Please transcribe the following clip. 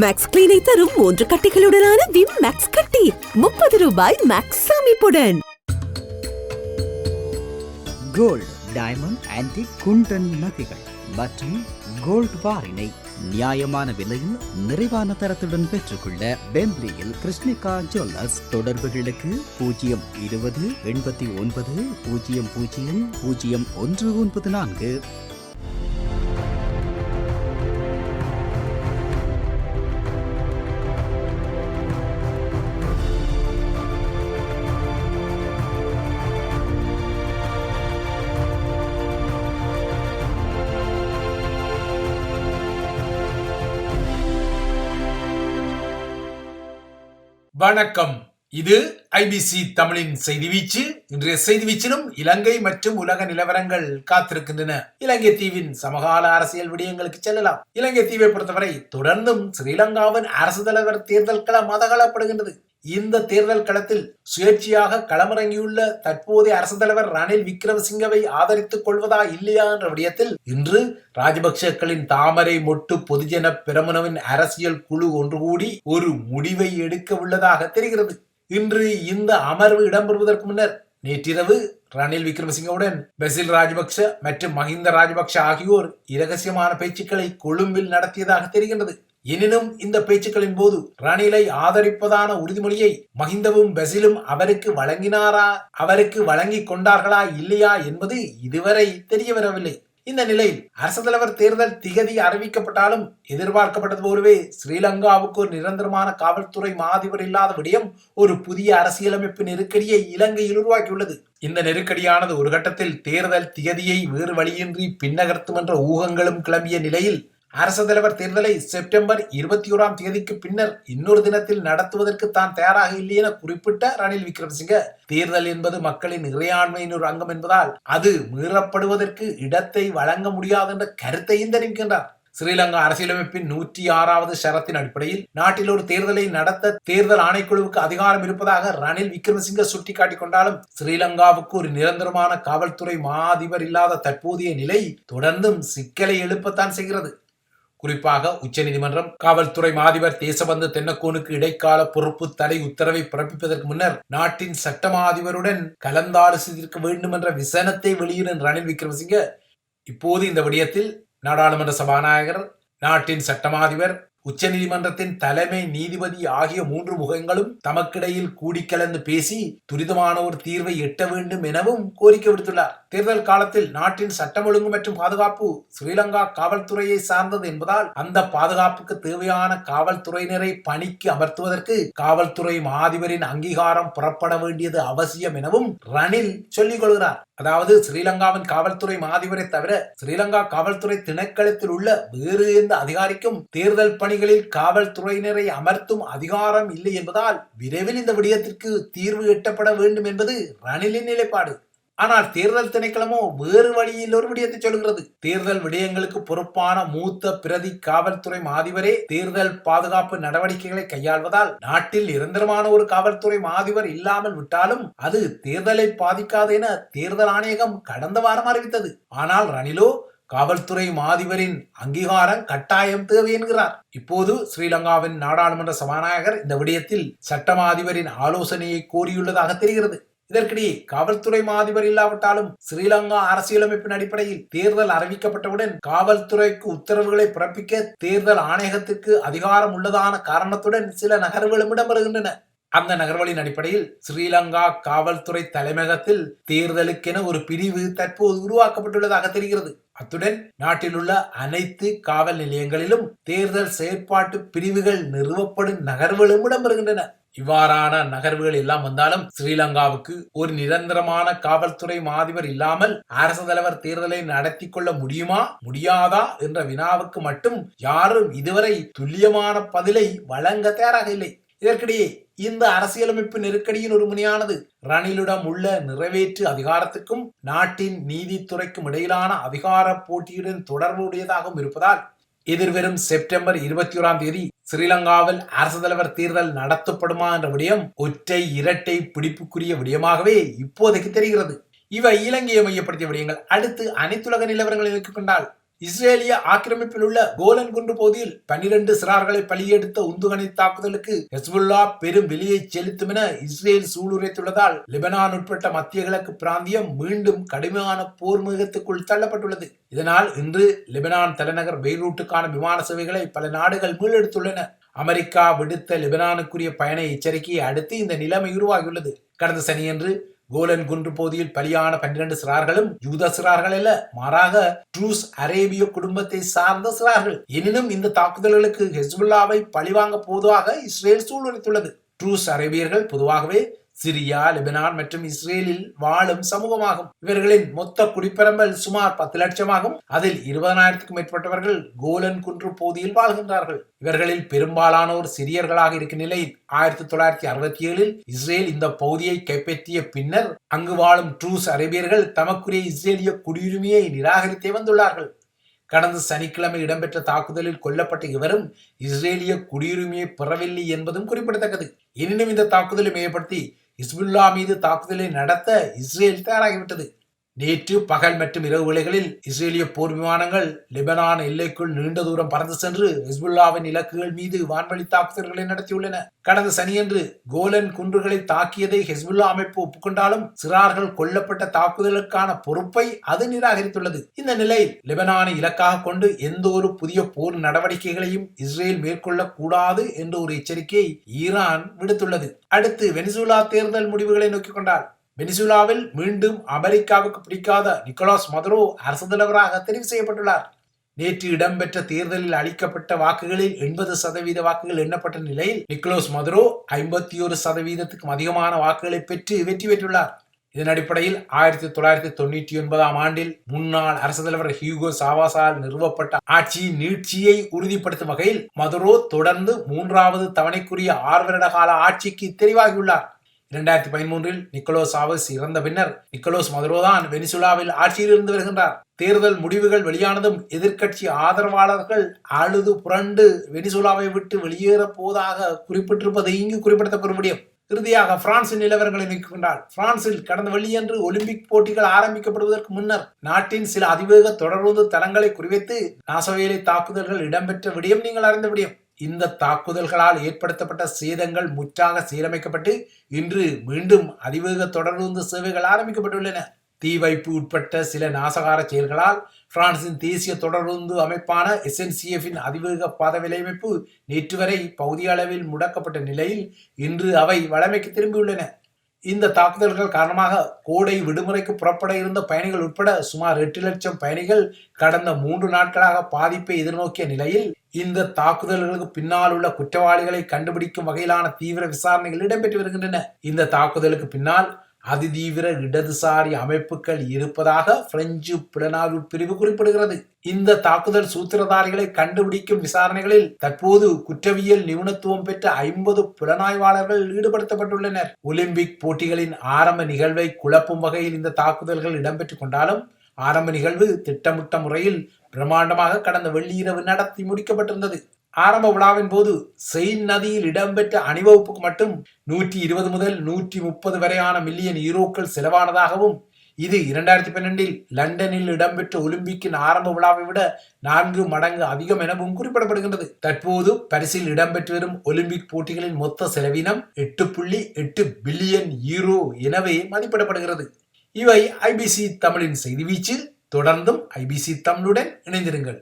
Maths கிளீனை தரும் 3 கட்டிகளுடனான Vim maths கட்டி ₹30 maths அமைப்புடன். கோல்ட், டைமண்ட், ஆன்டிக், குண்டன் நகைகள் மற்றும் கோல்ட் பாரினை நியாயமான விலையில் நிறைவான தரத்துடன் பெற்றுக்கொள்ள பெம்ப்லியில் கிருஷ்ணிகா ஜுவல்லர்ஸ். தொடர்புகளுக்கு 020 89 00 0194. வணக்கம். இது ஐபிசி தமிழின் செய்தி வீச்சு. இன்றைய செய்தி வீச்சிலும் இலங்கை மற்றும் உலக நிலவரங்கள் காத்திருக்கின்றன. இலங்கை தீவின் சமகால அரசியல் விடயங்களுக்கு செல்லலாம். இலங்கை தீவை பொறுத்தவரை தொடர்ந்தும் ஸ்ரீலங்காவின் அரசு தலைவர் தேர்தல் களம் மதகளப்படுகின்றது. இந்த தேர்தல் களத்தில் சுயேட்சையாக களமிறங்கியுள்ள தற்போதைய அரசு தலைவர் ரணில் விக்ரமசிங்கவை ஆதரித்துக் கொள்வதா இல்லையா என்ற விடயத்தில் இன்று ராஜபக்சேக்களின் தாமரை மொட்டு பொதுஜன பெரமுனவின் அரசியல் குழு ஒன்று கூடி ஒரு முடிவை எடுக்க உள்ளதாக தெரிகிறது. இன்று இந்த அமர்வு இடம்பெறுவதற்கு முன்னர் நேற்றிரவு ரணில் விக்ரமசிங்கவுடன் பெசில் ராஜபக்ச மற்றும் மஹிந்த ராஜபக்ச ஆகியோர் இரகசியமான பேச்சுக்களை கொழும்பில் நடத்தியதாக தெரிகின்றது. எனினும் இந்த பேச்சுக்களின் போது ரணிலை ஆதரிப்பதான உறுதிமொழியை மஹிந்தவும் பெசிலும் அவருக்கு வழங்கி கொண்டார்களா இல்லையா என்பது இதுவரை தெரிய வரவில்லை. இந்த நிலையில் அரசு தலைவர் தேர்தல் திகதி அறிவிக்கப்பட்டாலும் எதிர்பார்க்கப்பட்டது போலவே ஸ்ரீலங்காவுக்கு ஒரு நிரந்தரமான காவல்துறை மாதிபர் இல்லாத விடயம் ஒரு புதிய அரசியலமைப்பு நெருக்கடியை இலங்கையில் உருவாக்கியுள்ளது. இந்த நெருக்கடியானது ஒரு கட்டத்தில் தேர்தல் திகதியை வேறு வழியின்றி பின்னகர்த்தும் என்ற ஊகங்களும் கிளம்பிய நிலையில் அரசு தலைவர் தேர்தலை செப்டம்பர் 21 பின்னர் இன்னொரு தினத்தில் நடத்துவதற்கு தான் தயாராக இல்லை என குறிப்பிட்ட ரணில் விக்ரமசிங்க, தேர்தல் என்பது மக்களின் இறையாண்மையின் ஒரு அங்கம் என்பதால் அது மீறப்படுவதற்கு இடத்தை வழங்க முடியாது என்ற கருத்தையும் தெரிவிக்கின்றார். ஸ்ரீலங்கா அரசியலமைப்பின் 106வது ஷரத்தின் அடிப்படையில் நாட்டில் ஒரு தேர்தலை நடத்த தேர்தல் ஆணைக்குழுவுக்கு அதிகாரம் இருப்பதாக ரணில் விக்ரமசிங்க சுட்டிக்காட்டிக் கொண்டாலும் ஸ்ரீலங்காவுக்கு ஒரு நிரந்தரமான காவல்துறை மாதிபர் இல்லாத தற்போதைய நிலை தொடர்ந்தும் சிக்கலை எழுப்பத்தான் செய்கிறது. குறிப்பாக உச்சநீதிமன்றம் காவல்துறை மாதிபர் தேசபந்து தென்னக்கோனுக்கு இடைக்கால பொறுப்பு தடை உத்தரவை பிறப்பிப்பதற்கு முன்னர் நாட்டின் சட்ட மாதிபருடன் கலந்தாலோசித்திருக்க வேண்டும் என்ற விசனத்தை வெளியிடும் ரணில் விக்ரமசிங்க இப்போது இந்த விடயத்தில் நாடாளுமன்ற சபாநாயகர், நாட்டின் சட்டமாதிபர், உச்சநீதிமன்றத்தின் தலைமை நீதிபதி ஆகிய 3 முகங்களும் தமக்கிடையில் கூடி கலந்து பேசி துரிதமான ஒரு தீர்வை எட்ட வேண்டும் எனவும் கோரிக்கை விடுத்துள்ளார். தேர்தல் காலத்தில் நாட்டின் சட்டம் ஒழுங்கு மற்றும் பாதுகாப்பு ஸ்ரீலங்கா காவல்துறையை சார்ந்தது என்பதால் அந்த பாதுகாப்புக்கு தேவையான காவல்துறையினரை பணிக்கு அமர்த்துவதற்கு காவல்துறை மாதிபரின் அங்கீகாரம் புறப்பட வேண்டியது அவசியம் எனவும் ரணில் சொல்லிக் கொள்கிறார். அதாவது ஸ்ரீலங்காவின் காவல்துறை மாதிபரை தவிர ஸ்ரீலங்கா காவல்துறை திணைக்களத்தில் உள்ள வேறு எந்த அதிகாரிக்கும் தேர்தல் பணிகளில் காவல்துறையினரை அமர்த்தும் அதிகாரம் இல்லை என்பதால் விரைவில் இந்த விடயத்திற்கு தீர்வு எட்டப்பட வேண்டும் என்பது ரணிலின் நிலைப்பாடு. ஆனால் தேர்தல் திணைக்களமோ வேறு வழியில் ஒரு விடயத்தை சொல்கிறது. தேர்தல் விடயங்களுக்கு பொறுப்பான மூத்த பிரதி காவல்துறை மாதிபரே தேர்தல் பாதுகாப்பு நடவடிக்கைகளை கையாள்வதால் நாட்டில் நிரந்தரமான ஒரு காவல்துறை மாதிபர் இல்லாமல் விட்டாலும் அது தேர்தலை பாதிக்காது என தேர்தல் ஆணையகம் கடந்த வாரம் அறிவித்தது. ஆனால் ரணிலோ காவல்துறை மாதிபரின் அங்கீகாரம் கட்டாயம் தேவை என்கிறார். இப்போது ஸ்ரீலங்காவின் நாடாளுமன்ற சபாநாயகர் இந்த விடயத்தில் சட்ட மாதிபரின் ஆலோசனையை கோரியுள்ளதாக தெரிகிறது. இதற்கிடையே காவல்துறை மாதிபர் இல்லாவிட்டாலும் ஸ்ரீலங்கா அரசியலமைப்பின் அடிப்படையில் தேர்தல் அறிவிக்கப்பட்டவுடன் காவல்துறைக்கு உத்தரவுகளை பிறப்பிக்க தேர்தல் ஆணையகத்திற்கு அதிகாரம் உள்ளதான காரணத்துடன் சில நகர்வுகளும் இடம்பெறுகின்றன. அந்த நகர்வுகளின் அடிப்படையில் ஸ்ரீலங்கா காவல்துறை தலைமையகத்தில் தேர்தலுக்கென ஒரு பிரிவு தற்போது உருவாக்கப்பட்டுள்ளதாக தெரிகிறது. அத்துடன் நாட்டில் உள்ள அனைத்து காவல் நிலையங்களிலும் தேர்தல் செயற்பாட்டு பிரிவுகள் நிறுவப்படும் நகர்வுகளும் இடம்பெறுகின்றன. இவ்வாறான நகர்வுகள் எல்லாம் வந்தாலும் ஸ்ரீலங்காவுக்கு ஒரு நிரந்தரமான காவல்துறை மாதிபர் இல்லாமல் அரசு தலைவர் தேர்தலை நடத்தி கொள்ள முடியுமா முடியாதா என்ற வினாவுக்கு மட்டும் யாரும் இதுவரை துல்லியமான பதிலை வழங்க தயாராக இல்லை. இதற்கிடையே இந்த அரசியலமைப்பு நெருக்கடியின் ஒரு முனையானது ரணிலிடம் உள்ள நிறைவேற்று அதிகாரத்துக்கும் நாட்டின் நீதித்துறைக்கும் இடையிலான அதிகார போட்டியுடன் தொடர்புடையதாகவும் இருப்பதால் எதிர்வரும் செப்டம்பர் 21 ஸ்ரீலங்காவில் அரசு தலைவர் தேர்தல் நடத்தப்படுமா என்ற விடயம் ஒற்றை இரட்டை பிடிப்புக்குரிய விடயமாகவே இப்போதைக்கு தெரிகிறது. இவை இலங்கையை மையப்படுத்திய விடயங்கள். அடுத்து அனைத்துலக நிலவரங்களை வைத்துக் கொண்டால் இஸ்ரேலிய ஆக்கிரமிப்பில் உள்ள கோலன் குன்று பகுதியில் 12 சிறார்களை பலியெடுத்த உந்துகணை தாக்குதலுக்கு ஹெஸ்புல்லா பெரும் விலையை செலுத்தும் என இஸ்ரேல் சூளுரைத்துள்ளதால் லெபனான் உட்பட்ட மத்திய கிழக்கு பிராந்தியம் மீண்டும் கடுமையான போர் முகத்துக்குள் தள்ளப்பட்டுள்ளது. இதனால் இன்று லெபனான் தலைநகர் பெய்ரூட்டுக்கான விமான சேவைகளை பல நாடுகள் மீளெடுத்துள்ளன. அமெரிக்கா விடுத்த லெபனானுக்குரிய பயண எச்சரிக்கையை அடுத்து இந்த நிலைமை உருவாகியுள்ளது. கடந்த சனியன்று கோலன் குன்று பகுதியில் பலியான 12 சிறார்களும் யூத சிறார்கள் அல்ல, மாறாக ட்ரூஸ் அரேபிய குடும்பத்தை சார்ந்த சிறார்கள். எனினும் இந்த தாக்குதல்களுக்கு ஹெஸ்புல்லாவை பழிவாங்க போவதாக இஸ்ரேல் சூளுரைத்துள்ளது. ட்ரூஸ் அரேபியர்கள் பொதுவாகவே சிரியா, லெபனான் மற்றும் இஸ்ரேலில் வாழும் சமூகமாகும். இவர்களின் மொத்த குடிப்பெரம்பல் சுமார் 10 லட்சமாகும். அதில் 20,000க்கும் மேற்பட்டவர்கள் கோலன் குன்று பகுதியில் வாழ்கின்றார்கள். இவர்களில் பெரும்பாலானோர் சிரியர்களாக இருக்கும் நிலையில் 1967 இஸ்ரேல் இந்த பகுதியை கைப்பற்றிய பின்னர் அங்கு வாழும் ட்ரூஸ் அரேபியர்கள் தமக்குரிய இஸ்ரேலிய குடியுரிமையை நிராகரித்தே வந்துள்ளார்கள். கடந்த சனிக்கிழமை இடம்பெற்ற தாக்குதலில் கொல்லப்பட்ட இவரும் இஸ்ரேலிய குடியுரிமையை பெறவில்லை என்பதும் குறிப்பிடத்தக்கது. எனினும் இந்த தாக்குதலை மையப்படுத்தி ஹிஸ்புல்லா மீது தாக்குதலை நடத்த இஸ்ரேல் தயாராகிவிட்டது. நேற்று பகல் மற்றும் இரவு வேளைகளில் இஸ்ரேலிய போர் விமானங்கள் லெபனான் எல்லைக்குள் நீண்ட தூரம் பறந்து சென்று ஹிஸ்புல்லாவின் இலக்குகள் மீது வான்வழி தாக்குதல்களை நடத்தியுள்ளன. கடந்த சனியன்று கோலன் குன்றுகளை தாக்கியதை ஹிஸ்புல்லா அமைப்பு ஒப்புக்கொண்டாலும் சிறார்கள் கொல்லப்பட்ட தாக்குதலுக்கான பொறுப்பை அது நிராகரித்துள்ளது. இந்த நிலையில் லெபனானை இலக்காக கொண்டு எந்த ஒரு புதிய போர் நடவடிக்கைகளையும் இஸ்ரேல் மேற்கொள்ளக் கூடாது என்ற ஒரு எச்சரிக்கையை ஈரான் விடுத்துள்ளது. அடுத்து வெனிசுலா தேர்தல் முடிவுகளை நோக்கிக் கொண்டால் வெனிசுலாவில் மீண்டும் அமெரிக்காவுக்கு பிடிக்காத நிக்கோலஸ் மதுரோ அரசு தலைவராக தெரிவு செய்யப்பட்டுள்ளார். நேற்று இடம்பெற்ற தேர்தலில் அளிக்கப்பட்ட வாக்குகளில் 80% வாக்குகள் எண்ணப்பட்ட நிலையில் நிக்கோலஸ் மதுரோ 51%க்கும் அதிகமான வாக்குகளை பெற்று வெற்றி பெற்றுள்ளார். இதன் அடிப்படையில் 1999 ஆண்டில் முன்னாள் அரசு தலைவர் ஹியூகோ சாவாஸால் நிறுவப்பட்ட ஆட்சியின் நீட்சியை உறுதிப்படுத்தும் வகையில் மதுரோ தொடர்ந்து 3வது தவணைக்குரிய 6 வருட கால ஆட்சிக்கு தெரிவாகியுள்ளார். 2013 நிக்கோலஸ் சாவஸ் இறந்த பின்னர் நிக்கோலஸ் மதுரோதான் வெனிசுலாவில் ஆட்சியில் இருந்து வருகின்றார். தேர்தல் முடிவுகள் வெளியானதும் எதிர்க்கட்சி ஆதரவாளர்கள் அழுது புரண்டு வெனிசுலாவை விட்டு வெளியேற போவதாக குறிப்பிட்டிருப்பது இங்கு குறிப்பிடத்தக்க முடியும். இறுதியாக பிரான்சின் நிலவரங்களை நோக்கிக் கொண்டால் பிரான்சில் கடந்த வெள்ளியன்று ஒலிம்பிக் போட்டிகள் ஆரம்பிக்கப்படுவதற்கு முன்னர் நாட்டின் சில அதிவேக தொடர்ந்து தளங்களை குறிவைத்து நாசவேலை தாக்குதல்கள் இடம்பெற்ற விடயம் நீங்கள் அறிந்த விடயம். இந்த தாக்குதல்களால் ஏற்படுத்தப்பட்ட சேதங்கள் முற்றாக சீரமைக்கப்பட்டு இன்று மீண்டும் அதிவேக தொடர்ந்து சேவைகள் ஆரம்பிக்கப்பட்டுள்ளன. தீ வைப்பு உட்பட்ட சில நாசகார செயல்களால் பிரான்சின் தேசிய தொடர்ந்து அமைப்பான SNCF-இன் அதிவேக பாத விலையமைப்பு நேற்று வரை பகுதி அளவில் முடக்கப்பட்ட நிலையில் இன்று அவை வழமைக்கு திரும்பியுள்ளன. இந்த தாக்குதல்கள் காரணமாக கோடை விடுமுறைக்கு புறப்பட இருந்த பயணிகள் உட்பட சுமார் 8 லட்சம் பயணிகள் கடந்த 3 நாட்களாக பாதிப்பை எதிர்நோக்கிய நிலையில் இந்த தாக்குதல்களுக்கு பின்னால் உள்ள குற்றவாளிகளை கண்டுபிடிக்கும் வகையிலான தீவிர விசாரணைகள் இடம்பெற்று வருகின்றன. இந்த தாக்குதலுக்கு பின்னால் அதிதீவிர இடதுசாரி அமைப்புகள் இருப்பதாக பிரெஞ்சு புலனாய்வு பிரிவு குறிப்பிடுகிறது. இந்த தாக்குதல் சூத்திரதாரிகளை கண்டுபிடிக்கும் விசாரணைகளில் தற்போது குற்றவியல் நிபுணத்துவம் பெற்ற 50 புலனாய்வாளர்கள் ஈடுபடுத்தப்பட்டுள்ளனர். ஒலிம்பிக் போட்டிகளின் ஆரம்ப நிகழ்வை குழப்பும் வகையில் இந்த தாக்குதல்கள் இடம்பெற்றுக் கொண்டாலும் ஆரம்ப நிகழ்வு திட்டமிட்ட முறையில் பிரம்மாண்டமாக கடந்த வெள்ளிரவு நடத்தி முடிக்கப்பட்டிருந்தது. ஆரம்ப விழாவின் போது செயின் நதியில் இடம்பெற்ற அணிவகுப்புக்கு மட்டும் 120 முதல் 130 வரையான மில்லியன் யூரோக்கள் செலவானதாகவும் இது 2012 லண்டனில் இடம்பெற்ற ஒலிம்பிக்கின் ஆரம்ப விழாவை விட 4 மடங்கு அதிகம் எனவும் குறிப்பிடப்படுகின்றது. தற்போது பரிசில் இடம்பெற்று வரும் ஒலிம்பிக் போட்டிகளின் மொத்த செலவினம் 8.8 பில்லியன் யூரோ எனவே மதிப்பிடப்படுகிறது. இவை IBC தமிழின் செய்தி வீச்சு. தொடர்ந்தும் IBC தமிழுடன் இணைந்திருங்கள்.